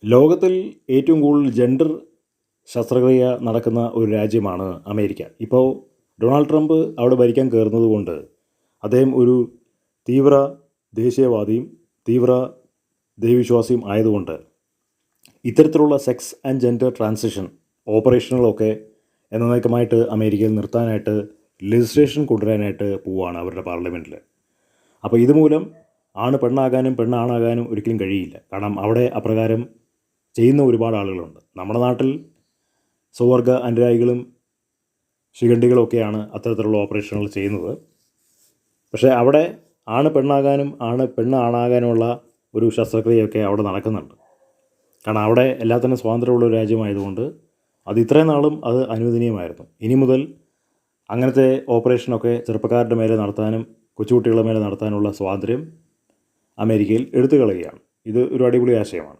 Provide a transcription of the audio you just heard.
ലോകത്തിൽ ഏറ്റവും കൂടുതൽ ജെൻഡർ ശസ്ത്രക്രിയ നടക്കുന്ന ഒരു രാജ്യമാണ് അമേരിക്ക. ഇപ്പോൾ ഡൊണാൾഡ് ട്രംപ് അവിടെ ഭരിക്കാൻ കയറുന്നത് കൊണ്ട് അദ്ദേഹം ഒരു തീവ്ര ദേശീയവാദിയും തീവ്ര ദൈവവിശ്വാസിയും ആയതുകൊണ്ട് ഇത്തരത്തിലുള്ള സെക്സ് ആൻഡ് ജെൻഡർ ട്രാൻസിഷൻ ഓപ്പറേഷനുകളൊക്കെ എന്നേക്കുമായിട്ട് അമേരിക്കയിൽ നിർത്താനായിട്ട് ലെജിസ്ലേഷൻ കൊണ്ടുവരാനായിട്ട് പോവുകയാണ് അവരുടെ പാർലമെൻറ്റിൽ. അപ്പോൾ ഇതുമൂലം ആണ് പെണ്ണാകാനും പെണ്ണാണാകാനും ഒരിക്കലും കഴിയില്ല. കാരണം അവിടെ അപ്രകാരം ചെയ്യുന്ന ഒരുപാട് ആളുകളുണ്ട്. നമ്മുടെ നാട്ടിൽ സ്വവർഗ അനുരായികളും ശിഖണ്ഡികളൊക്കെയാണ് അത്തരത്തിലുള്ള ഓപ്പറേഷനുകൾ ചെയ്യുന്നത്. പക്ഷേ അവിടെ ആണ് പെണ്ണാകാനും ആണ് പെണ്ണ് ആണാകാനുമുള്ള ഒരു ശസ്ത്രക്രിയയൊക്കെ അവിടെ നടക്കുന്നുണ്ട്. കാരണം അവിടെ എല്ലാത്തിനും സ്വാതന്ത്ര്യമുള്ള ഒരു രാജ്യമായതുകൊണ്ട് അത് ഇത്രയും നാളും അത് അനുവദനീയമായിരുന്നു. ഇനി മുതൽ അങ്ങനത്തെ ഓപ്പറേഷനൊക്കെ ചെറുപ്പക്കാരുടെ മേലെ നടത്താനും കൊച്ചുകുട്ടികളുടെ മേലെ നടത്താനുള്ള സ്വാതന്ത്ര്യം അമേരിക്കയിൽ എടുത്തു കളയുകയാണ്. ഇത് ഒരു അടിപൊളി ആശയമാണ്.